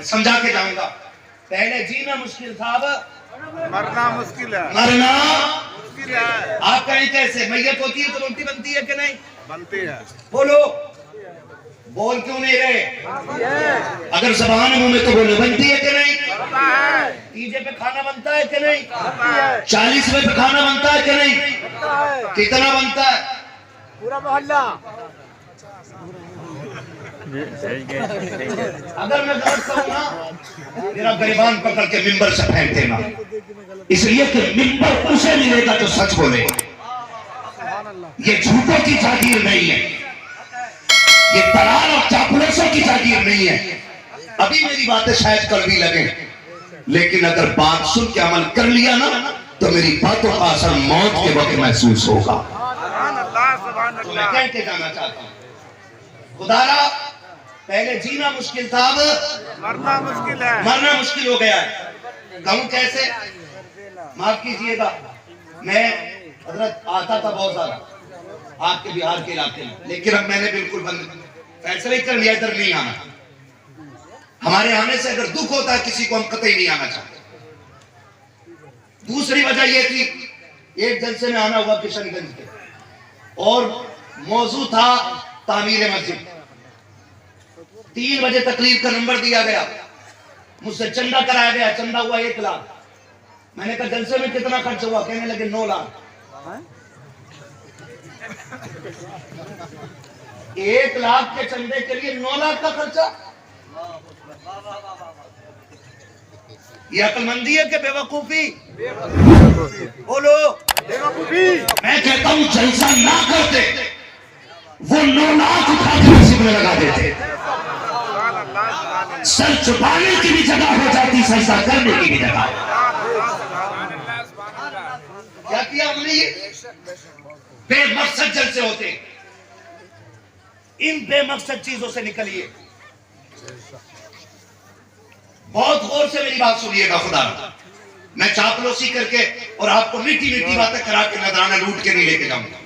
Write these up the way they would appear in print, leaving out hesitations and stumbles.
समझा के जाऊंगा। पहले जीना मुश्किल था, अब मरना मुश्किल है। मरना मुश्किल है। आप कहें कैसे? मैयत होती है तो रोटी बनती है कि नहीं? बनती है। बोलो, बोल क्यों नहीं रहे? अगर जबान मुंह में तो बोलो, बनती है कि नहीं? तीजे पे खाना बनता है कि नहीं? 40वें पे खाना बनता है कि नहीं? कितना बनता है? पूरा मोहल्ला। अगर मैं गलत कहूँ ना, मेरा गरिबान पकड़ के मिंबर से फेंक देना, इसलिए कि मिंबर उसे मिलेगा जो सच बोले। ये झूठों की जागीर नहीं है, ये दलाल और चापलूसों की जागीर नहीं है। अभी मेरी बातें शायद कड़वी लगे, लेकिन अगर बात सुन के अमल कर लिया ना, तो मेरी बातों का असर मौत के वक्त महसूस होगा। तो मैं कह के जाना चाहता हूँ, खुदारा पहले जीना मुश्किल था, अब मरना मुश्किल है। मरना मुश्किल हो गया है। कहूँ कैसे? माफ कीजिएगा, मैं हजरत आता था बहुत ज्यादा आपके बिहार के इलाके में, लेकिन अब मैंने बिल्कुल फैसला ही कर लिया इधर नहीं आना। हमारे आने से अगर दुख होता है किसी को, हम कतई नहीं आना चाहते। दूसरी वजह यह थी, एक जलसे में आना हुआ किशनगंज के, और मौजू था तामीर मस्जिद। 3 बजे तकरीर का नंबर दिया गया, मुझसे चंदा कराया गया। चंदा हुआ 1 लाख। मैंने कहा जलसे में कितना खर्च हुआ? कहने लगे 9 लाख। 1 लाख के चंदे के लिए 9 लाख का खर्चा? ये अक्लमंदी है कि बेवकूफी? बोलो, बेवकूफी। मैं कहता हूं जलसा ना करते, वो 9 लाख उठा के नसीब में लगा देते। सर छुपाने की भी जगह हो जाती, सजदा करने की भी जगह। क्या किया हमने? ये बेमकसद जलसे होते, इन बेमकसद चीजों से निकलिए। बहुत गौर से मेरी बात सुनिएगा। खुदा, मैं चापलूसी करके और आपको मीठी मीठी बातें करा के नजराना लूट के नहीं लेके जाऊंगा।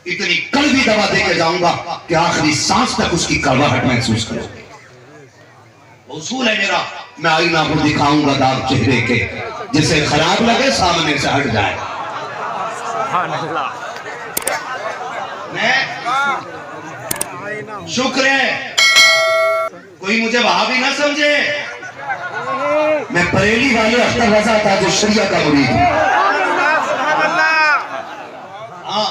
इतनी कड़वी दवा देके जाऊंगा कि आखिरी सांस तक उसकी कड़वाहट महसूस करोगे। उसूल है मेरा, मैं आईना को दिखाऊंगा दाग चेहरे के, जिसे खराब लगे सामने से हट जाए। मैं शुक्र है कोई मुझे वहां भी ना समझे, मैं बरेली वाले अख्तर रजा था जो शरिया का मुरीद हूं। हाँ,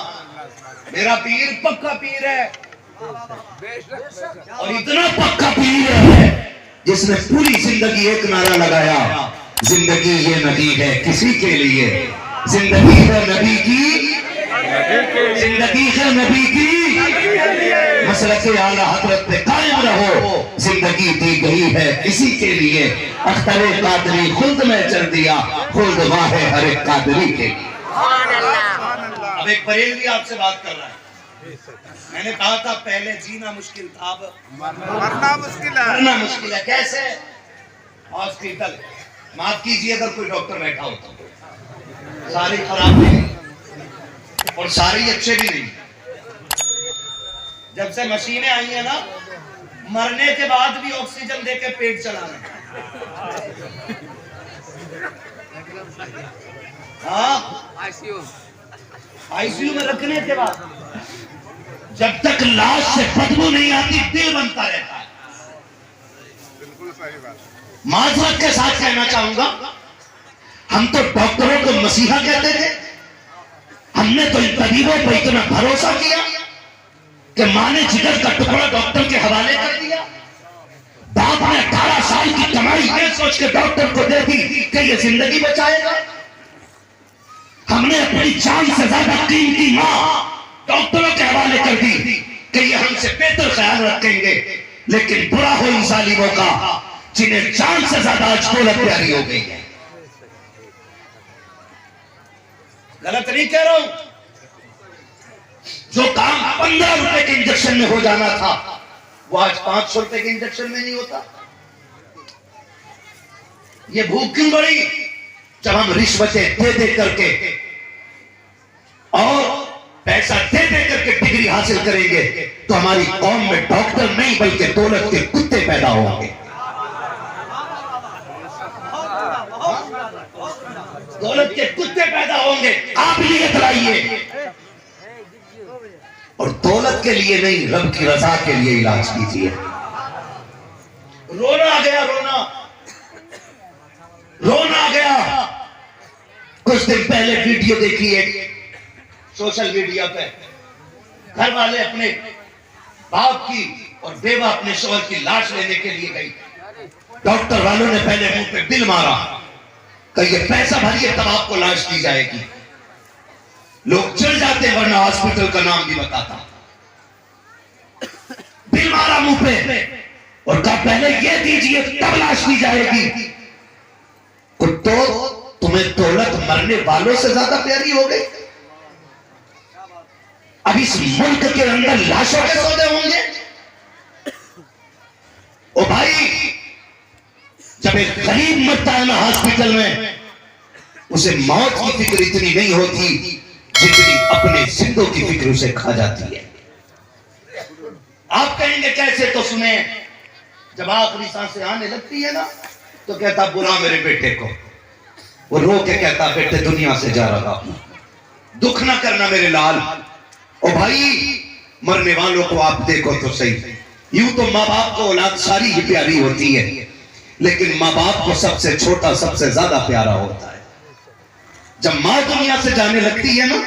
मेरा पीर पक्का पीर है, और इतना पक्का पीर है जिसने पूरी जिंदगी एक नारा लगाया, जिंदगी ये नदी है किसी के लिए, जिंदगी है नबी की, जिंदगी है नबी की, मसलके आला हजरत पे कायम रहो, जिंदगी दी गई है इसी के लिए। अख्तरे कादरी खुद में चल दिया, खुद वाहे हर एक कादरी के। अब एक बरेलवी आपसे बात कर रहा है। मैंने कहा था पहले जीना मुश्किल था, अब मरना मुश्किल है। मरना मुश्किल है। कैसे? हॉस्पिटल, माफ कीजिए अगर कोई डॉक्टर बैठा हो तो, सारे खराब नहीं और सारे ही अच्छे भी नहीं। जब से मशीनें आई है ना, मरने के बाद भी ऑक्सीजन देके पेट चला रहे हैं। हाँ, आईसीयू में रखने के बाद जब तक लाश से बदबू नहीं आती, दिल बनता रहता है। बिल्कुल सही बात। माजरत के साथ कहना चाहूंगा, हम तो डॉक्टरों को मसीहा कहते थे। हमने तो इन तबीबों पर इतना भरोसा किया कि मां ने जिगर का टुकड़ा डॉक्टर के हवाले कर दिया। बाप ने 18 साल की कमाई ये सोच के डॉक्टर को दे दी कि ये जिंदगी बचाएगा। हमने अपनी जान से ज्यादा कीमती मां डॉक्टरों के हवाले कर दी कि ये हमसे बेहतर ख्याल रखेंगे। लेकिन बुरा हो इन जालिमों का जिन्हें जान से ज्यादा आज दौलत प्यारी हो गई है। गलत नहीं कह रहा हूं। जो काम 15 रुपए के इंजेक्शन में हो जाना था, वो आज 500 रुपए के इंजेक्शन में नहीं होता। ये भूख क्यों बढ़ी? जब हम रिश्वतें दे दे करके और पैसा दे दे करके डिग्री हासिल करेंगे, तो हमारी कौम में डॉक्टर नहीं बल्कि दौलत के कुत्ते पैदा होंगे। गजब के कुत्ते पैदा होंगे। आप नियत लाइए, और दौलत के लिए नहीं, रब की रजा के लिए इलाज कीजिए। रोना आ गया, रोना आ गया। कुछ दिन पहले वीडियो देखी है सोशल मीडिया पे, घर वाले अपने बाप की और बेवा अपने शोहर की लाश लेने के लिए गई। डॉक्टर वालों ने पहले मुंह पे बिल मारा, कही ये पैसा भरिए तब आपको लाश दी जाएगी। लोग चिढ़ जाते, वरना हॉस्पिटल का नाम भी बताता। बिल मारा मुंह पे और कहा पहले ये दीजिए तब लाश दी जाएगी। कुत्तो, तुम्हें दौलत मरने वालों से ज्यादा प्यारी हो गई। अब इस मुल्क के अंदर लाशों के सौदे होंगे। ओ भाई, जब एक गरीब मरता है ना हॉस्पिटल में, उसे मौत की फिक्र इतनी नहीं होती जितनी अपने जिंदों की फिक्र उसे खा जाती है। आप कहेंगे कैसे, तो सुने। जब आखिरी सांसें आने लगती है ना, तो कहता बुला मेरे बेटे को। वो रो के कहता बेटे दुनिया से जा रहा हूं, दुख ना करना मेरे लाल। ओ भाई, मरने वालों को आप देखो तो सही। यूं तो माँ बाप को औलाद सारी ही प्यारी होती है, लेकिन माँ बाप को सबसे छोटा सबसे ज्यादा प्यारा होता है। जब माँ दुनिया से जाने लगती है ना,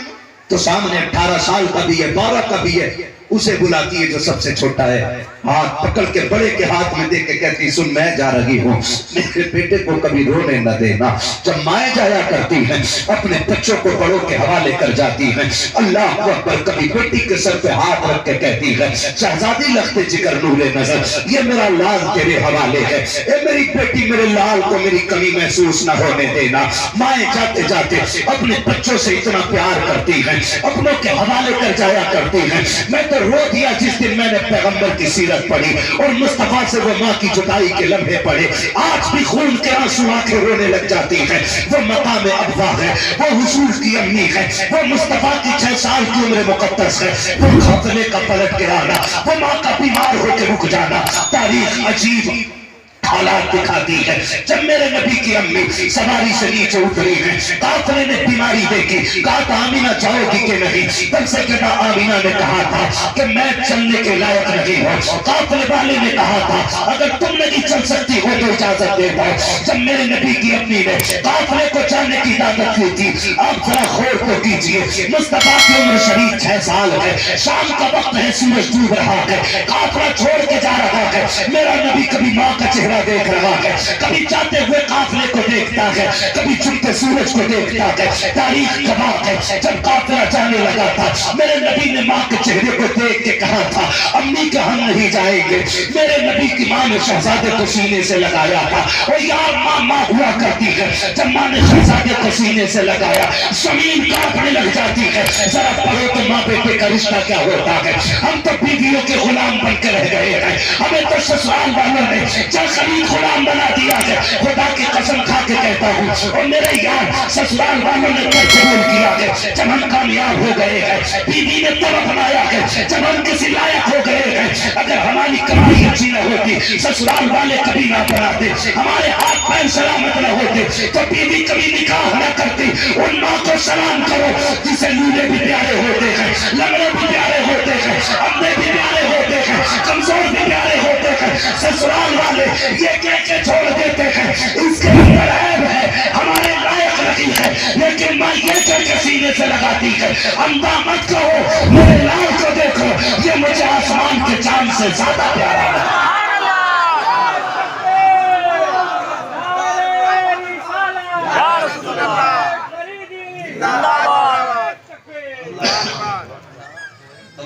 तो सामने 18 साल का भी है, 12 का भी है, उसे बुलाती है जो सबसे छोटा है, हाथ पकड़ के बड़े के हाथ में दे के कहती सुन मैं जा रही हूँ, मेरे बेटे को कभी रोने न देना। जब माएं जाया करती हैं, अपने बच्चों को बड़ों के हवाले कर जाती हैं, अल्लाह अकबर, कभी बेटी के सर पे हाथ रख के कहती है शहजादी लगते जिगर नूरे नजर, ये मेरा लाल तेरे हवाले है, ए मेरी बेटी मेरे लाल को मेरी कमी महसूस न होने देना। माएं जाते जाते अपने बच्चों से इतना प्यार करती हैं, अपनों के हवाले कर जाया करती हैं। मैं तो रो दिया जिस दिन मैंने पैगंबर की सीरत पढ़ी और मुस्तफा से वो माँ की जुदाई के लम्हे पढ़े। आज भी खून के आंसू आंखें रोने लग जाती हैं। वो मकाम अब्वा है, वो हुजूर की अम्मी है, वो मुस्तफा की 6 साल की उम्र मुकद्दस है, वो खातने का पलट गिराना, वो माँ का बीमार होकर रुक जाना। तारीख अजीब हालात दिखाती है। जब मेरे नबी की अम्मी सवारी से नीचे उतरी है, काफिले ने बीमारी देखी, कहा था आमीना जाओगी कि नहीं। तब से कहता आमीना ने कहा था कि मैं चलने के लायक नहीं हूँ। काफिले वाले ने कहा था अगर तुम नहीं चल सकती हो तो इजाजत दे दो। जब मेरे नबी की अम्मी ने काफिले को जाने की इजाजत दी थी, आप जरा गौर तो कीजिए, मुस्तफा की उम्र शरीफ 6 साल है, शाम का वक्त है, सूरज डूब रहा है, काफिला छोड़ के जा रहा है। मेरा नबी कभी माँ का चेहरा देख रहा है, कभी जाते हुए काफिले को देखता है, कभी चुपते सूरज को देखता है। तारीख गवाह है, जब काफिला जाने लगा था, मेरे नबी ने माँ के चेहरे को देख के कहा था अम्मी का हम नहीं जाएंगे। मेरे नबी की माँ ने शहजादे को सीने से लगाया था, और यार माँ माँ हुआ करती है। जब माँ ने शहजादे को सीने से लगाया, जमीन कांपने लग जाती है। जरा पढ़ो तो माँ बेटे का रिश्ता क्या होता है। हम तो बीवियों के गुलाम बनकर रह गए हैं, हमें तो ससुराल वालों ने खरीद गुलाम बना दिया है। खुदा की कसम खा के कहता हूँ, और मेरे यार ससुराल वालों ने कबूल किया है जब हम कामयाब हो गए हैं, बीवी ने तब अपनाया है जब हम किसी लायक हो गए हैं। अगर हमारी कमाई अच्छी न होती, ससुराल वाले कभी ना बनाते, हमारे हाथ पैर सलामत न होते, तो बीवी कभी निकाह न करती। उन माँ को सलाम करो जिसे लूले भी प्यारे होते हैं, लंगड़े भी प्यारे होते हैं, अंधे भी प्यारे होते हैं, कमजोर भी प्यारे होते हैं। ससुराल वाले ये कह के छोड़ देते हैं इसके अंदर ऐब है, हमारे लायक नहीं है, लेकिन माँ ये कह के सीने से लगाती है अंधा मत कहो, मेरे लाल को देखो, ये मुझे आसमान के चांद से ज्यादा प्यारा है।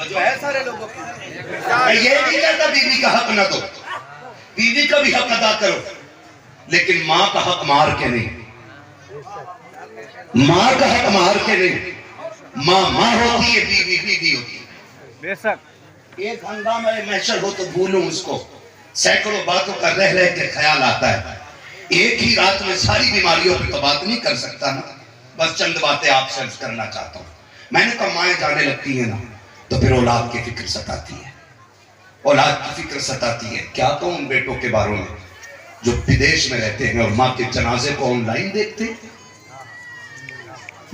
जो है सारे लोगों की, ये नहीं कहता बीवी का हक ना दो, बीवी का भी हक अदा करो, लेकिन माँ का हक मार के नहीं, माँ का हक मार के नहीं। माँ माँ होती है, बीवी बीवी होती है। बेशक एक हंगामा महशर हो तो भूलूं उसको, सैकड़ों बातों का रह रह के ख्याल आता है। एक ही रात में सारी बीमारियों पर तो बात नहीं कर सकता ना, बस चंद बातें आपसे अर्ज करना चाहता हूँ। मैंने कहा माएं जाने लगती है ना, तो फिर औलाद की फिक्र सताती है, औलाद की फिक्र सताती है। क्या कहूं उन बेटों के बारे में जो विदेश में रहते हैं और माँ के जनाजे को ऑनलाइन देखते,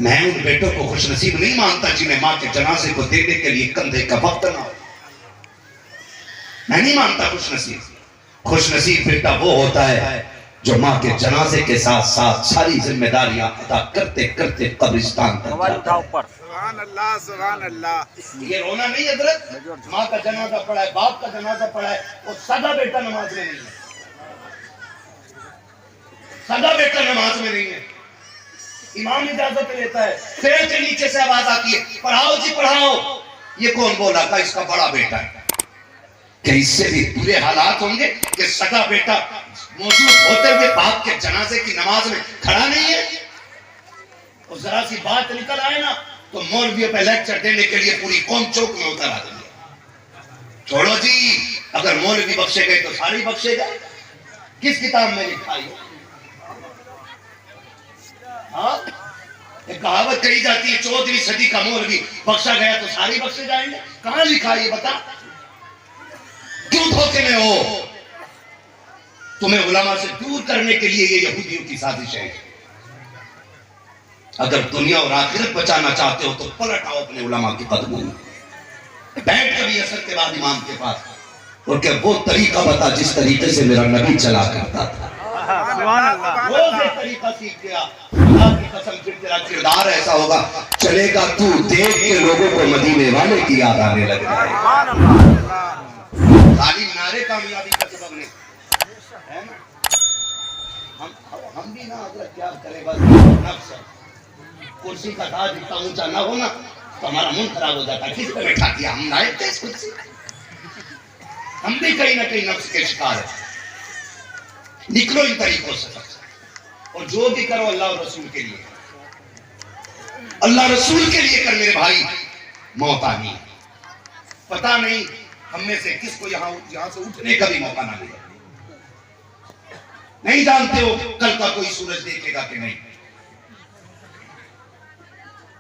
मैं उन बेटों को खुशनसीब नहीं मानता जिन्हें मां के जनाजे को देने के लिए कंधे का वक्त ना हो। मैं नहीं मानता खुशनसीब। खुशनसीब बेटा वो होता है जो मां के जनाजे के साथ साथ सारी जिम्मेदारियां अदा करते करते कब्रिस्तान तक जाता है। सुभान अल्लाह, सुभान अल्लाह। ये रोना नहीं हजरत, माँ का जनाजा पड़ा है, बाप का जनाजा पड़ा है, वो सगा बेटा नमाज में नहीं है, सगा बेटा नमाज में नहीं है। इमाम इजाजत लेता है, पेड़ के नीचे से आवाज आती है, पढ़ाओ जी पढ़ाओ। ये कौन बोला था? इसका बड़ा बेटा है। क्या इससे भी बुरे हालात होंगे कि सगा बेटा मौजूद होते हुए बाप के जनाजे की नमाज में खड़ा नहीं है? और जरा सी बात निकल आए ना तो मौलवियों पे लेक्चर देने के लिए पूरी कौम चौक में उतर आती है। छोड़ो जी, अगर मौलवी बख्शे गए तो सारी बख्शे गए। किस किताब में लिखा है? हाँ, एक कहावत कही जाती है 14वीं सदी का मौलवी बख्शा गया तो सारी बख्शे जाएंगे। कहां लिखा है ये बता? क्यों धोखे में हो? तुम्हें उलमा से दूर करने के लिए ये यहूदियों की साजिश है। अगर दुनिया और आखिरत बचाना चाहते हो तो पलट आओ अपने उलमा के कदमों में, बैठ कभी असर के बाद इमाम के पास और क्या वो तरीका बता जिस तरीके से मेरा नबी चला करता था। वो से तरीका सीख गया। अल्लाह की कसम फिर तेरा किरदार ऐसा होगा चलेगा तू देख के लोगों को मदीने वाले की याद आने लग जाएगा। खाली नारे कामयाबी का सबब नहीं है ना। हम भी ना अगर क्या करें, बस नफ्स है। कुर्सी का ताज इतना ऊंचा ना हो ना तो हमारा मुंह खराब हो जाता है। किस पे बैठा दिया हम लायक थे इस कुर्सी? हम भी कहीं ना कहीं नफ्स के शिकार है। निकलो इन तरीकों से और जो भी करो अल्लाह और रसूल के लिए, अल्लाह रसूल के लिए कर मेरे भाई। मौत आनी है, पता नहीं हम में से किसको यहां से उठने का भी मौका ना मिले। नहीं जानते हो कल का कोई सूरज देखेगा कि नहीं,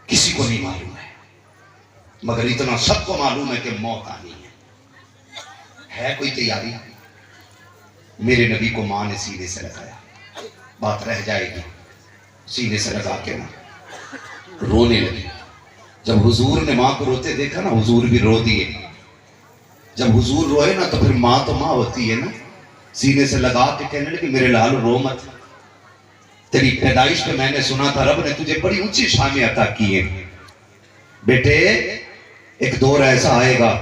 किसी को नहीं मालूम है, मगर इतना सबको मालूम है कि मौत आनी है। कोई तैयारी? मेरे नबी को मां ने सीने से लगाया, बात रह जाएगी। सीने से लगा के ना रोने लगी। जब हुजूर ने मां को रोते देखा ना, हुजूर भी रो दिए। जब हुजूर रोए ना तो फिर मां तो मां होती है ना। सीने से लगा के कहने लगी मेरे लाल रो मत, तेरी पैदाइश पे मैंने सुना था रब ने तुझे बड़ी ऊंची शान अता की है। बेटे एक दौर ऐसा आएगा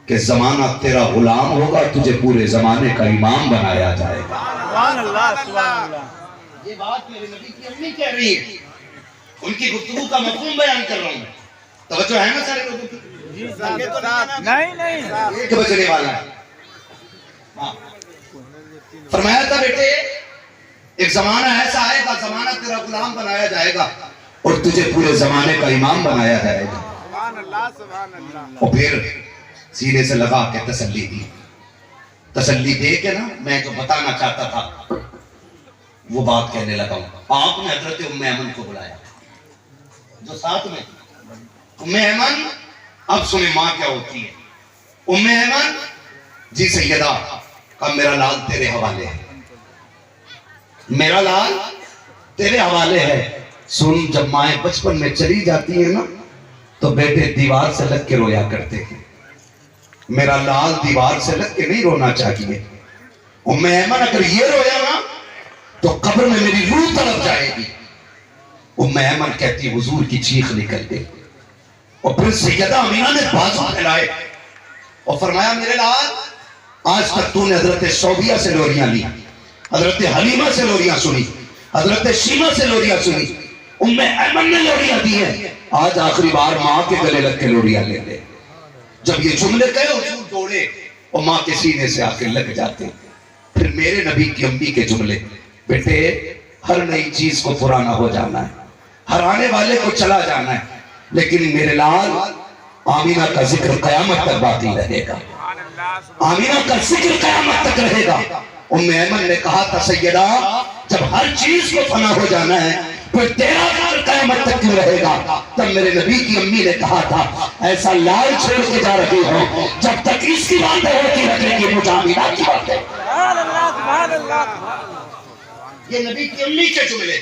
कि जमाना तेरा गुलाम होगा, तुझे पूरे जमाने का इमाम बनाया जाएगा। ये बात मेरे नबी की अम्मी कह रही है, उनकी गुफ्तगू का मफहूम बयान कर रहा हूं मैं। तवज्जो है ना सारे लोगों की? नहीं एक बचने वाला है। फरमाया था बेटे एक जमाना ऐसा आएगा, जमाना तेरा गुलाम बनाया जाएगा और तुझे पूरे जमाने का इमाम बनाया जाएगा। और फिर सीने से लगा के तसल्ली दी। तसल्ली दे के ना मैं जो बताना चाहता था वो बात कहने लगा हूं। आपने हजरत उम्मे ऐमन को बुलाया जो साथ में। उम्मे ऐमन, अब सुने मां क्या होती है। उम्मे ऐमन, जी सैयदा, अब मेरा लाल तेरे हवाले है, मेरा लाल तेरे हवाले है। सुन, जब माएं बचपन में चली जाती है ना तो बेटे दीवार से लग के रोया करते हैं। मेरा लाल दीवार से लग के नहीं रोना चाहिए। उम्मे ऐमन अगर ये रोया ना तो कब्र में मेरी रूह तड़प जाएगी। उम्मे ऐमन कहती हुजूर की चीख निकल गई और फिर सैयदा अमीना ने बाजू फैलाए और फरमाया मेरे लाल, आज तक तूने हजरत शौबिया से लोरियां ली, हजरत हलीमा से लोरियां सुनी, हजरत शीमा से लोरियां सुनी, उम्मे ऐमन ने लोरियां दी है। आज आखिरी बार मां के गले लग के लोरियां ले ले। जब ये जुमले कहे हुजूर दौड़े और मां के सीने से आके लग जाते। फिर मेरे नबी की अम्मी के जुमले, बेटे हर नई चीज को पुराना हो जाना है, हर आने वाले को चला जाना है, लेकिन मेरे लाल आमीना का जिक्र कयामत तक बाकी रहेगा। आमीना का जिक्र कयामत तक रहेगा। उम्मे ऐमन ने कहा था सैयदा, जब हर चीज को फना हो जाना है फिर तेरा जिक्र कयामत तक क्यों रहेगा? तब मेरे नबी की अम्मी ने कहा था ऐसा लाल छोड़ के जा रही हो जब तक इसकी बातें होती रहेगी, मुझे आमीना की बातें। ये नबी की अम्मी के जुमले।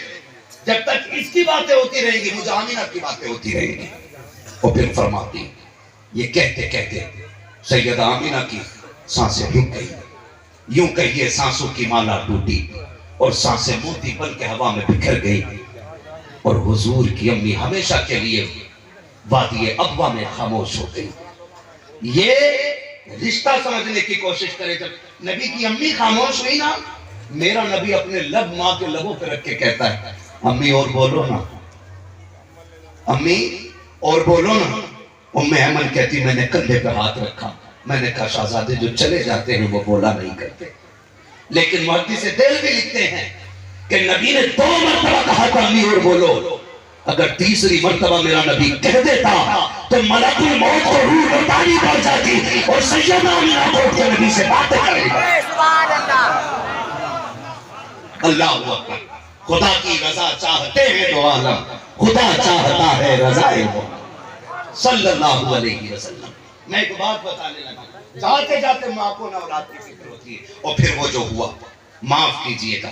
जब तक इसकी बातें होती रहेंगी मुझे आमीना की बातें होती रहेंगी। और फिर फरमाती, ये कहते कहते सैयदा आमीना की सांसें रुक गई। यूं कहिए सांसों की माला टूटी और सांसें मोती बन के हवा में बिखर गई। और हुजूर की अम्मी हमेशा के लिए वादी अब्वा में खामोश हो गई। ये रिश्ता समझने की कोशिश करे। जब नबी की अम्मी खामोश हुई ना, मेरा नबी अपने लब माँ के लबों पे रख के कहता है, अम्मी और बोलो ना, अम्मी और बोलो ना। उम्मे अमन कहती, मैंने कंधे पे हाथ रखा, मैंने कहा शहजादे जो चले जाते हैं वो बोला नहीं करते। लेकिन मुहद्दिस दिल भी लिखते हैं कि नबी ने 2 मरतबा कहा था अम्मी और बोलो। अगर तीसरी मरतबा मेरा नबी कह देता तो मलकुल मौत को रूह लौटानी पड़ जाती और सैयदा आमिना को के नबी से बातें करेगा। अल्लाह अकबर। खुदा की रजा चाहते हैं तो आलम, खुदा चाहता है रज़ाए वो सल्लल्लाहु अलैहि वसल्लम। मैं एक बात बताने लगा, जाते जाते माँ को ना औलाद की फिक्र होती है। और फिर वो जो हुआ, माफ कीजिएगा,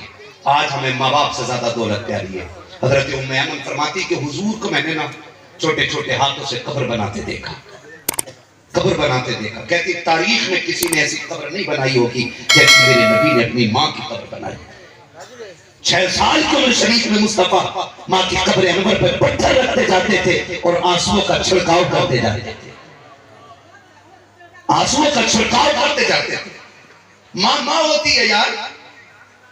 आज हमें माँ बाप से ज्यादा दौलत प्यारी है। हजरत उम्मे अमन फरमाती कि हुजूर को मैंने ना छोटे छोटे हाथों से कब्र बनाते देखा, कब्र बनाते देखा। कहती तारीख में किसी ने ऐसी कब्र नहीं बनाई होगी जैसे मेरे नबी ने अपनी माँ की कब्र बनाई। 6 साल की उम्र शरीफ में मुस्तफा माँ की कब्र अनवर पर पत्थर रखते जाते थे और आंसुओं का छिड़काव करते जाते थे, आंसुओं का छिड़काव करते जाते थे। माँ माँ होती है यार,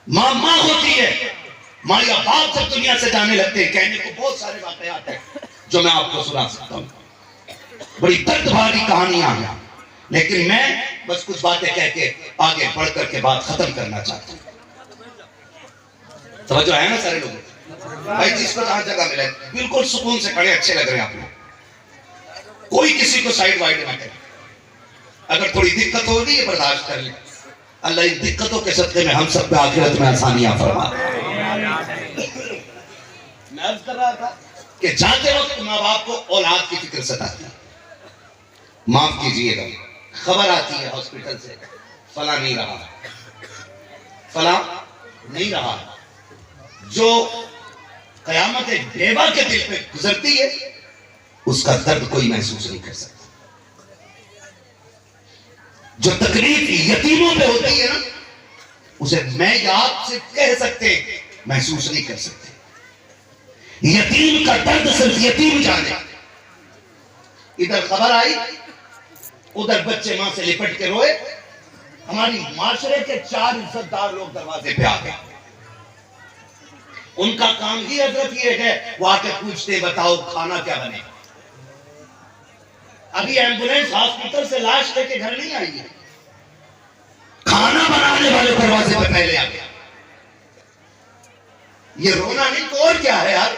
माँ माँ होती है। माँ या बाप जब दुनिया से जाने लगते हैं, कहने को बहुत सारे वाकयात हैं जो मैं आपको सुना सकता हूँ, बड़ी दर्द भरी कहानियां हैं। लेकिन मैं बस कुछ बातें कह के आगे बढ़ करके बात खत्म करना चाहता हूँ। समझो है ना सारे लोग भाई, जिसको जहां जगह मिले बिल्कुल सुकून से खड़े, अच्छे लग रहे हैं आप लोग, कोई किसी को साइड वाइड ना करे। अगर थोड़ी दिक्कत हो रही है बर्दाश्त कर ले, अल्लाह इन दिक्कतों के सदक़े में हम सब पे आखिरत में आसानियां फरमा। मैं अर्ज कर रहा था कि जाते वक्त माँ बाप को औलाद की फिक्र सताती है। माफ कीजिएगा, खबर आती है हॉस्पिटल से, फला नहीं रहा, फला नहीं रहा। जो कयामत एक बेवा के दिल पे गुजरती है उसका दर्द कोई महसूस नहीं कर सकता। जो तकलीफ यतीमों पे होती है ना, उसे मैं या आप से कह सकते महसूस नहीं कर सकते। यतीम का दर्द सिर्फ यतीम जाने। इधर खबर आई, उधर बच्चे मां से लिपट के रोए। हमारी माशरे के 4 इज्जतदार लोग दरवाजे पे आ गए। उनका काम ही हजरत ये है, वो आके पूछते बताओ खाना क्या बने। अभी एम्बुलेंस हॉस्पिटल से लाश लेके घर नहीं आई है, खाना बनाने वाले दरवाजे पे पहले आ गया। ये रोना नहीं तो और क्या है यार।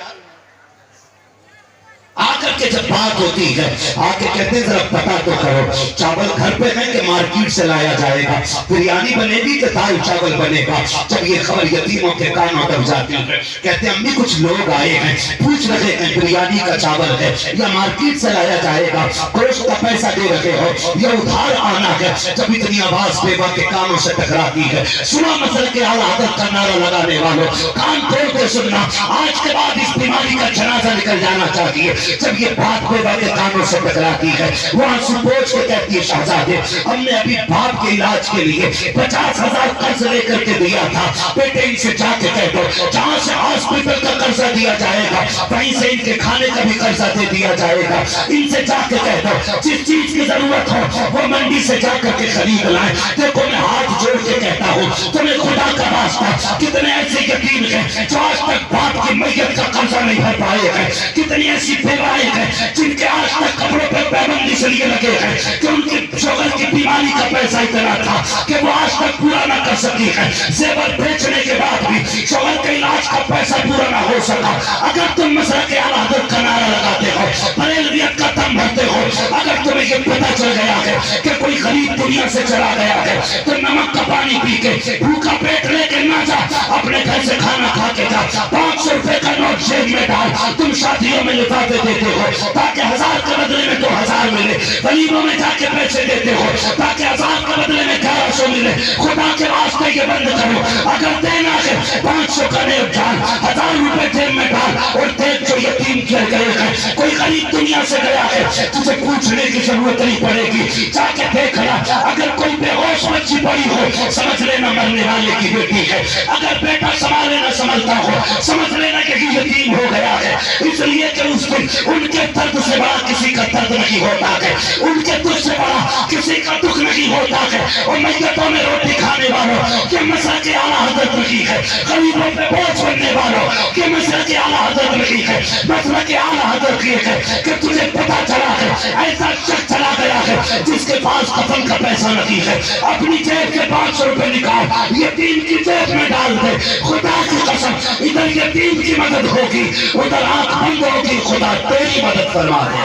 आकर के जब बात होती है, आके कहते हैं जरा पता तो करो, चावल घर पे है कि मार्केट से लाया जाएगा, बिरयानी बनेगी कि दाल चावल बनेगा। जब ये खबर यतीमों के कानों तक जाती है, कहते हैं अम्मी कुछ लोग आए हैं, पूछ रहे हैं बिरयानी का चावल है या मार्केट से लाया जाएगा, गोश्त का पैसा दे रहे हो या उधार आना है। जब इतनी आवाज बेवा के कानों से टकराती है, सुना मसल के आला हदत का नारा लगाने वालों, कान खोल के सुनना, आज के बाद इस बीमारी का जनाजा निकल जाना चाहिए। जब ये बात बेवा के कानों से टकराती है, वहां सुपोच के कहती है शहजादे हमने अभी बाप के इलाज के लिए 50,000 कर्ज लेकर के दिया था, बेटे इनसे जाके कह दो जहां से हॉस्पिटल का कर्जा दिया जाएगा वहीं से इनके खाने का भी कर्जा दे दिया जाएगा। इनसे जाके कह दो जिस चीज की जरूरत हो वो मंडी से जाकर के खरीद लाए। देखो मैं हाथ जोड़ के कहता हूँ तुम्हें खुदा का वास्ता, कितने ऐसे यतीम हैं जो आज तक बाप की मैयत का कर्जा नहीं भर पाए हैं, कितनी ऐसी बेवाएं हैं जिनके आज तक कपड़ों पर पाबंदी इसलिए लगे हैं कि उनकी शुगर की बीमारी का पैसा इतना था कि वो आज तक पूरा न कर सकी है। जेवर बेचने के बाद भी शुगर के इलाज का पैसा पूरा न हो सका। अगर तुम मसला के आला हदत का नारा लगाते हो, बरेलवियत का दम भरते हो, अगर तुम्हें ये पता चल गया है कि कोई गरीब दुनिया से चला गया है तो नमक का पानी पी के भूखा पेट लेके ना जा, अपने घर से खाना खा के जा। 500 रुपए का नोट जेब में डाल, तुम शादियों में लिफाफे देते हो ताकि 1000 के बदले में 2000 मिले, गरीबों में जाके पैसे देते हो ताकि 1000 के बदले में 1100 मिले। खुदा के वास्ते ये बंद करो। अगर देना है 500 का नेब जान, 1000 रुपए रुपए जेब में डाल और देख जो यतीम चल गए हैं, कोई गरीब दुनिया से गया है, तुझे पूछने की जरूरत नहीं पड़ेगी, जाके देख ला। अगर कोई बेहोश बच्ची पड़ी हो, समझ लेना मरने वाले की बेटी है। अगर बेटा संभाले ना संभलता हो, समझ लेना कि यतीम हो गया है। इसलिए कि उस दिन उनके दर्द से बड़ा किसी का दर्द नहीं होता है, उनके दुख से बड़ा किसी का दुख नहीं होता है। और मैयतों में रोटी खाने वालों के मसला के आला हजरत रही है, गरीबों पे बोझ बनने वालों के मसला के आला हजरत रही है। मसला के आला हजरत ये है कि तुझे पता चला है ऐसा शख्स चला गया है जिसके पास कफन का पैसा नहीं है, अपनी जेब से 500 रुपए निकाल यतीम की जेब में डाल दे। खुदा की कसम, इधर यतीम की मदद होगी, उधर आंख बंद होगी, खुदा तेरी मदद फरमा दे।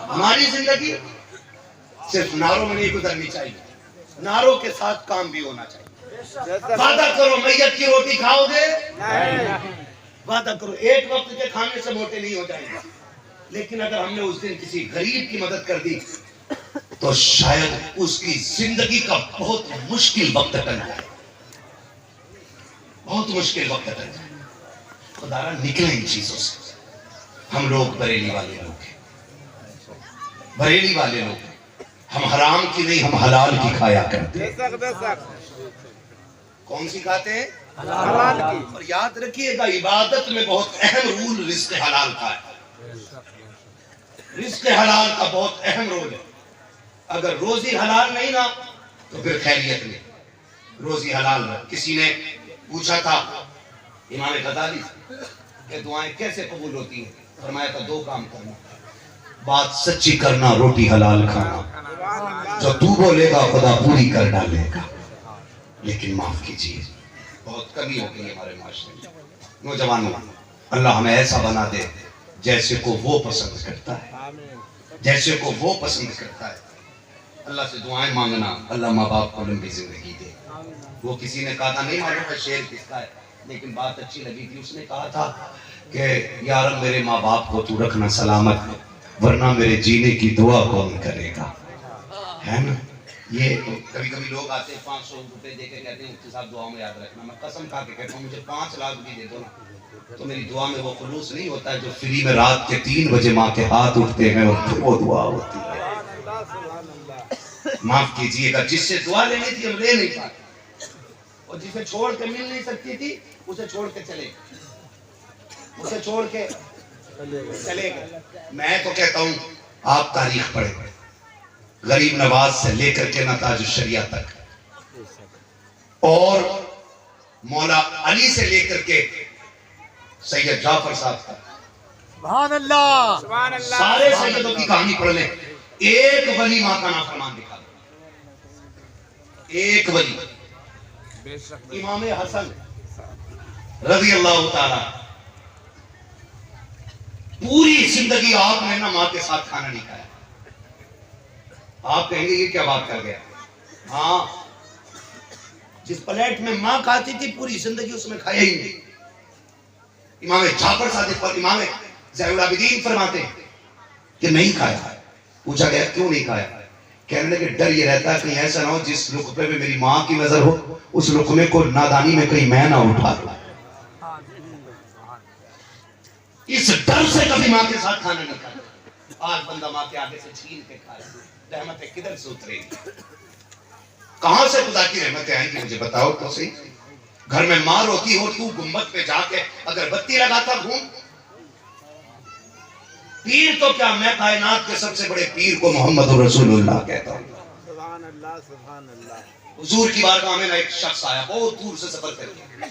हमारी जिंदगी सिर्फ नारों में नहीं गुजरनी चाहिए, नारों के साथ काम भी होना चाहिए। वादा करो मैयत की रोटी खाओगे, वादा करो एक वक्त के खाने से मोटे नहीं हो जाएंगे, लेकिन अगर हमने उस दिन किसी गरीब की मदद कर दी तो शायद उसकी जिंदगी का बहुत मुश्किल वक्त टल जाए, बहुत मुश्किल वक्त टल जाए। खुदारा निकले इन चीजों से। हम लोग बरेली वाले लोग हैं, बरेली वाले लोग हैं, हम हराम की नहीं हम हलाल की खाया करते हैं। कौन सी खाते हैं? हलाल की। और याद रखिएगा इबादत में बहुत अहम रोल रिस्क हलाल का है, रिस्क हलाल का बहुत अहम रोल है। अगर रोजी हलाल नहीं ना तो फिर खैरियत नहीं, रोजी हलाल रहा। किसी ने पूछा था इमाम गजाली कि दुआएं कैसे कबूल होती हैं, फरमाया था 2 काम करना, बात सच्ची करना, रोटी हलाल खाना। जो तू बोलेगा खुदा पूरी कर डालेगा। लेकिन माफ कीजिए बहुत कमी हो गई हमारे माशरे में। नौजवानों, अल्लाह हमें ऐसा बना दे जैसे को वो पसंद करता है, जैसे को वो पसंद करता है। अल्लाह से दुआएं मांगना, अल्लाह माँ बाप को लंबी जिंदगी दे। वो किसी ने कहा था, नहीं मालूम है शेर किसका है, लेकिन बात अच्छी लगी थी। उसने कहा था कि यार मेरे माँ बाप को तू रखना सलामत, वरना मेरे जीने की दुआ कौन करेगा, है ना। ये कभी कभी लोग आते हैं 500 रुपए दे के कहते हैं मुफ्ती साहब दुआ में याद रखना। मैं कसम खा के कहता हूँ मुझे 5 लाख भी दे दो ना तो मेरी दुआ में वो खुलूस नहीं होता है जो फ्री में रात के 3 बजे माँ के हाथ उठते हैं और फिर वो दुआ होती है। माफ कीजिएगा, जिससे दुआ लेनी थी हम ले नहीं पाते, और जिसे छोड़ के मिल नहीं सकती थी उसे छोड़ के चले, उसे छोड़ के चले गए। मैं तो कहता हूँ आप तारीख पढ़े, गरीब नवाज से लेकर के नताज शरिया तक और मौला अली से लेकर के सैयद जाफर साहब तक, सुभान अल्लाह, सारे सैयदों की कहानी पढ़ लें। एक वली माँ का नाफरमान दिखा दो, एक वली। इमाम हसन रज़ी अल्लाह ताला, पूरी जिंदगी आपने ना माँ के साथ खाना नहीं खाया। आप कहेंगे ये क्या बात कर गया। हाँ, जिस प्लेट में माँ खाती थी पूरी जिंदगी उसमें खाया ही नहीं। इमाम जाफर सादिक और इमाम ज़ैनुल आबिदीन फरमाते हैं कि नहीं खाया। पूछा गया क्यों नहीं खाया, कहने लगे डर ये रहता है कहीं ऐसा ना हो जिस लुकमे में मेरी माँ की नजर हो उस लुकमे को नादानी में कहीं मैं ना उठा दूं। इस डर से कभी माँ के साथ खाना नहीं खाता। आज बंदा माँ के आगे से छीन के खाए, रहमतें किधर से उतरेंगी, कहां से खुदा की रहमतें आएंगी मुझे बताओ तो सही। घर में माँ रोती हो, तू गुम्बद पे जाके अगरबत्ती लगाता घूम। पीर तो क्या, मैं कायनात के सबसे बड़े पीर को मोहम्मद रसूलुल्लाह कहता हूँ। सुभान अल्लाह, सुभान अल्लाह। हुजूर की बारगाह में ना एक शख्स आया बहुत दूर से सफर करके,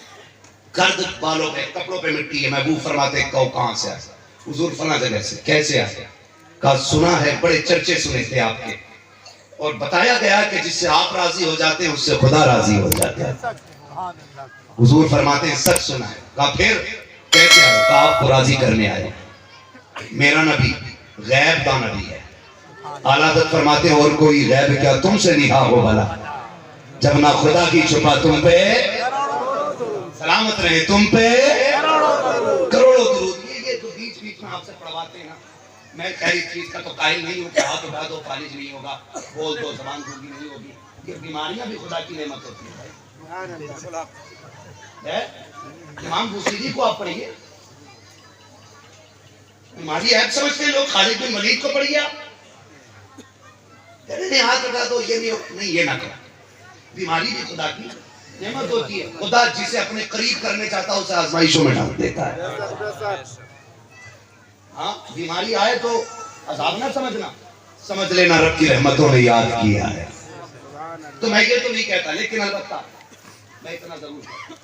गर्द बालों पे कपड़ों पे मिट्टी है। महबूब फरमाते कहो कहां से आया। हुजूर फला जगह से। कैसे आया? कहा सुना है, बड़े चर्चे सुने थे आपके, और बताया गया कि जिससे आप राजी हो जाते हैं उससे खुदा राजी हो जाता है। हुजूर फरमाते हैं सच सुना है। कहा फिर कैसे आए? कहा आपको राजी करने आए। मेरा नबी गैब का नबी है। आला हज़रत फरमाते हैं और कोई गैब क्या तुमसे निहा हो भला, जब ना खुदा की छुपा तुम पे सलामत रहे, तुम पे करोड़ों दुरूद। ये जो बीच बीच में आपसे पढ़वाते हैं ना, मैं खैर इस चीज का तो कायल नहीं हूँ कि हाथ उठा दो फालिज नहीं होगा, बोल दो जबान दूंगी नहीं होगी। ये बीमारियां भी खुदा की नेमत होती है। है? इमाम बुसीरी को आप पढ़िए, हमारी ऐप समझते हैं लोग, खालिद बिन वलीद को पढ़िए आप। नहीं हाथ लगा दो, ये नहीं ये ना करो। बीमारी भी खुदा की नेमत होती है, खुदा जिसे अपने करीब करने चाहता है उसे आजमाइशों में डाल देता है। हाँ, बीमारी आए तो अजाब ना समझना, समझ लेना रब की रहमतों ने याद किया है। तो मैं ये तो नहीं कहता, लेकिन अलबत्ता मैं इतना जरूर कहता,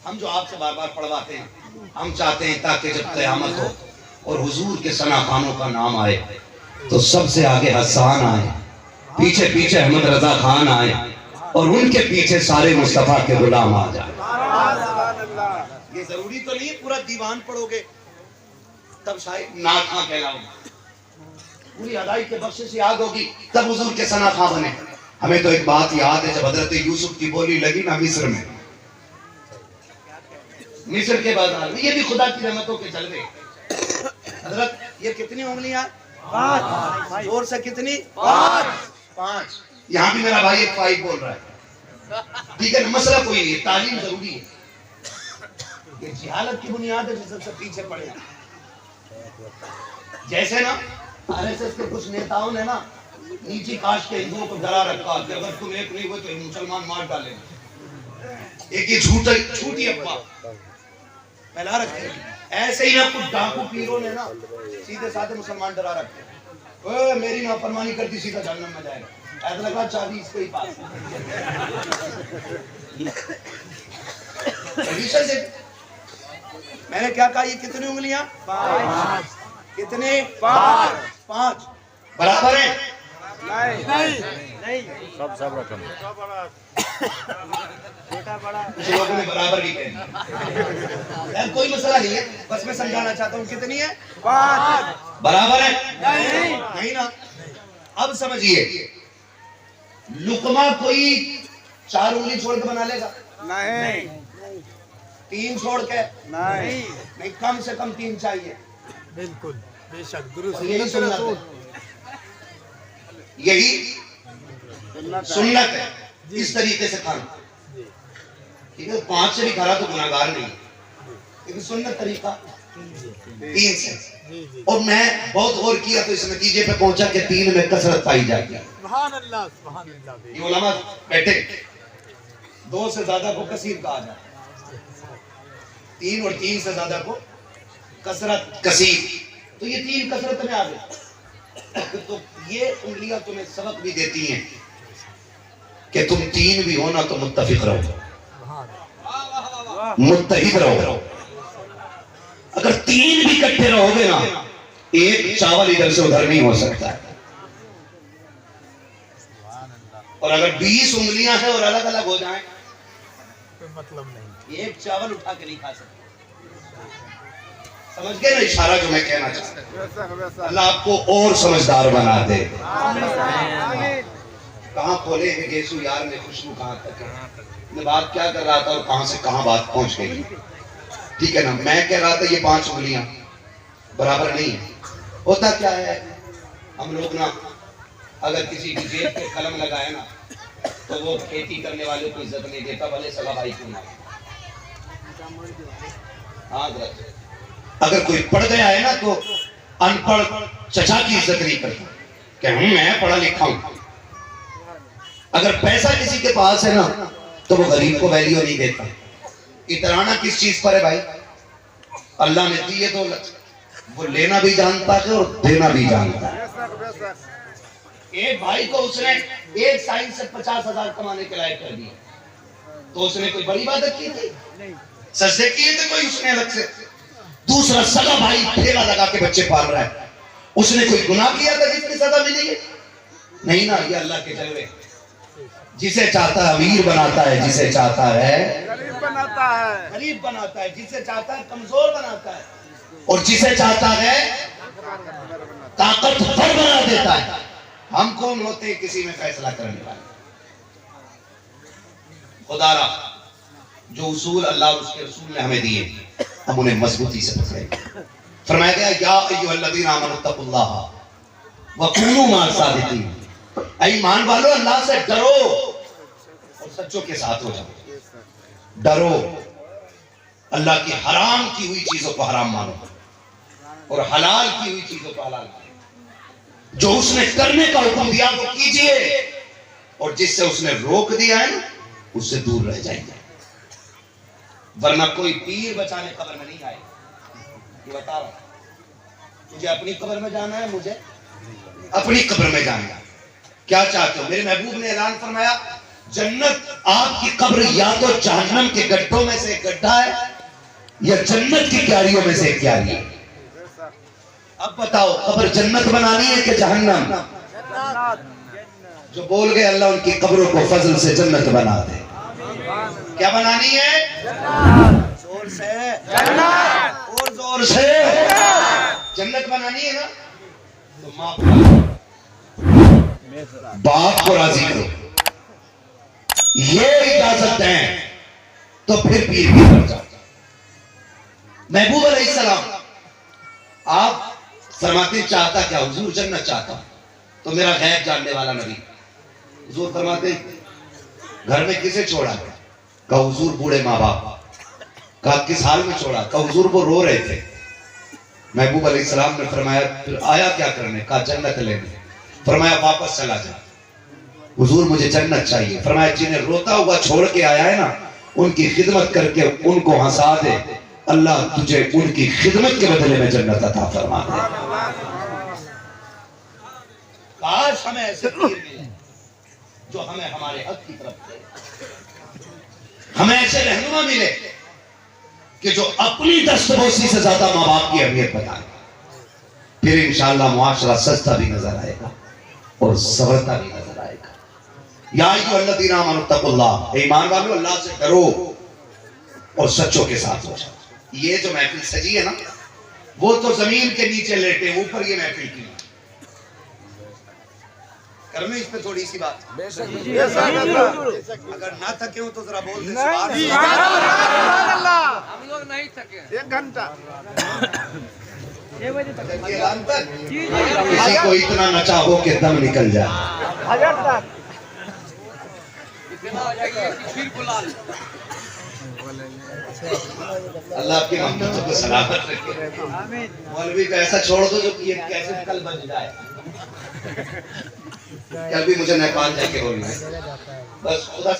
हम जो आपसे बार बार पढ़वाते हैं, हम चाहते हैं ताकि जब क़यामत हो और हुजूर के सना खानों का नाम आए तो सबसे आगे हसन आए, पीछे पीछे अहमद रजा खान आए और उनके पीछे सारे मुस्तफा के गुलाम आ जाए। ये जरूरी तो नहीं पूरा दीवान पढ़ोगे तब शायद ना खां कहलाओगे, पूरी अदाई के बख्शिश याद होगी तब हुजूर के सना खां बने। हमें तो एक बात याद है, जब हजरत यूसुफ की बोली लगी ना मिस्र में, मिस्र के बाद ये भी खुदा की रहमतों के जलवे। हजरत ये कितनी उंगलियां? 5। जोर से कितनी? 5। यहाँ भी मेरा भाई एक 5 बोल रहा है, ठीक है ना, मसला कोई नहीं, तालीम जरूरी है। ये जिहालत की बुनियाद है जो सबसे पीछे पड़े। जैसे ना आरएसएस के कुछ नेताओं ने ना नीची कास्ट के हिंदुओं को डरा रखा कि अगर तुम एक नहीं हुए तो मुसलमान मार डालेंगे। एक ये झूठी अफवाह फैला रखे। ऐसे ही ना कुछ डाकू पीरों ने ना सीधे साधे मुसलमान डरा रखे, मेरी नाफरमानी करती सीधा जहन्नम में जाएगा। ऐसा लगा चाबी इसके ही पास। मैंने क्या कहा, ये कितनी उंगलियां? 5। कितने? 5 बराबर है? नहीं। सब रकम छोटा बड़ा लोगों ने बराबर ही कहा, कोई मसला नहीं है, बस मैं समझाना चाहता हूँ। कितनी है? 5 बराबर है? नहीं ना। अब समझिए, लुकमा कोई 4 उंगली छोड़ के बना लेगा? नहीं। 3 छोड़ के? नहीं, कम से कम 3 चाहिए। बिल्कुल बेशक दुरुस्त। यही सुन्नत है, यही सुन्नत है। इस तरीके से खाना, ठीक है। 5 से भी खरा तो गुनाहगार नहीं, लेकिन सुन्नत तरीका 3 से। और मैं बहुत गौर किया तो इस नतीजे पे पहुंचा कि 3 में कसरत पाई जाती है। सुभान अल्लाह, सुभान अल्लाह। ये उलमा बैठे, 2 से ज्यादा को कसीर कहा जाता है, 3 और 3 से ज्यादा को कसरत कसीर। तो ये 3 कसरत में आ गए। तो ये उंगलियां तुम्हें सबक भी देती हैं कि तुम 3 भी हो ना तो मुत्तफिक रहो, मुत्तहिद रहो। अगर 3 भी इकट्ठे रहोगे ना, एक चावल इधर से उधर नहीं हो सकता है। और अगर 20 उंगलियां हैं और अलग अलग हो जाएं, मतलब नहीं, एक चावल उठा के नहीं खा सकते। समझ गए ना इशारा जो मैं कहना चाहता हूं? अल्लाह आपको और समझदार बना दे। कहाँ खोले हैं गेसू यार ने खुशबू, कहाँ तक मैं बात क्या कर रहा था और कहां से कहां बात पहुंच गई, ठीक है ना। मैं कह रहा था ये 5 उंगलियां बराबर नहीं है। होता क्या है, हम लोग ना अगर किसी की जेब पे कलम लगाए ना तो वो खेती करने वाले को इज्जत नहीं देता, भले सगा भाई क्यों ना। हाँ, अगर कोई पढ़ गया है ना तो अनपढ़ चचा की इज्जत नहीं करता कि मैं पढ़ा लिखा हूं। अगर पैसा किसी के पास है ना तो वो गरीब को वैल्यू नहीं देता। इतराना किस चीज पर है भाई? अल्लाह ने दी है दौलत, वो लेना भी जानता है और देना भी जानता है। एक भाई को उसने एक साइड से 50,000 कमाने के लायक कर दिया, तो उसने कोई बड़ी इबादत की थी? सजदे किए थे कोई उसने अलग से? दूसरा सगा भाई ठेला लगा के बच्चे पाल रहा है, उसने कोई गुनाह किया था जिसकी सजा मिली है? नहीं ना। ये अल्लाह के जलवे, जिसे चाहता है अमीर बनाता है, जिसे चाहता है गरीब बनाता है, गरीब बनाता है, जिसे चाहता है कमजोर बनाता है, और जिसे चाहता है ताकतवर बना देता है। हम कौन होते हैं किसी में फैसला करने वाले? खुदारा जो उसूल अल्लाह और उसके रसूल ने हमें दिए, हम उन्हें मजबूती से पकड़ेंगे। फरमाया गया या अय्युहल्लज़ीना आमनुत्तकुल्लाह व कूनू मअस सादिकीन, ऐ ईमान वालों अल्लाह से डरो और सच्चों के साथ हो जाओ। डरो, अल्लाह की हराम की हुई चीजों को हराम मानो और हलाल की हुई चीजों को हलाल मानो। जो उसने करने का हुक्म दिया वो कीजिए और जिससे उसने रोक दिया है उससे दूर रह जाइए, वरना कोई पीर बचाने कब्र में नहीं आएगा। ये बता रहा हूं, तुझे अपनी कब्र में जाना है, मुझे अपनी कब्र में जाना है। क्या चाहते हो? मेरे महबूब ने ऐलान फरमाया, जन्नत आपकी कब्र या तो जहन्नम के गड्ढों में से एक गड्ढा है या जन्नत की क्यारियों में से एक क्यारी है। अब बताओ, कब्र जन्नत बनानी है कि जहन्नम? जो बोल गए अल्लाह उनकी कब्रों को फजल से जन्नत बना दे। क्या बनानी है? जोर से, और जोर से जन्नत बनानी है ना, तो माँ बाप को राजी करो, ये इजाजत दें तो फिर पीर की तरफ जाओ। महबूब अलैहिस्सलाम आप फरमाते चाहता क्या? हुजूर जन्नत चाहता। तो मेरा गैब जानने वाला नबी हुजूर फरमाते घर में किसे छोड़ा? कहा हुजूर बूढ़े माँ बाप। कहा किस हाल में छोड़ा? कहा हुजूर वो रो रहे थे। महबूब अलैहिस्सलाम ने फरमाया फिर आया क्या करने? कहा जन्नत लेने। फरमाया वापस चला जा, हुजूर मुझे जन्नत चाहिए। फरमाया जिन्हें रोता हुआ छोड़ के आया है ना, उनकी खिदमत करके उनको हंसा दे, अल्लाह तुझे उनकी खिदमत के बदले में जन्नत अता फरमा दे। काश हमें ऐसे पीर मिले जो हमें हमारे हक की तरफ दे, हमें ऐसे रहनुमा मिले कि जो अपनी दस्तबोसी से ज्यादा माँ बाप की अहमियत बताए। फिर इंशाअल्लाह मुआशरा सस्ता भी नजर आएगा और सवरता भी नजर आएगा। या अय्युहल्लज़ीना आमनू तक़ुल्लाह, ईमान वालों अल्लाह से डरो और सच्चों के साथ हो जाओ। ये जो महफिल सजी है ना, वो तो जमीन के नीचे लेटे, ऊपर ये महफिल की। कर में इस पे थोड़ी सी बात, अगर ना थके हो तो जरा बोल दे सुभान अल्लाह। हम लोग नहीं थके, 1 घंटा किसी को इतना नचा हो कि दम निकल जाए। अल्लाह आपकी मोहब्बत को सलामत रखे। मौलवी को ऐसा छोड़ दो जो ये कैसे कल बन जाए। कल भी मुझे नेपाल जाके बोलना है, बस खुदा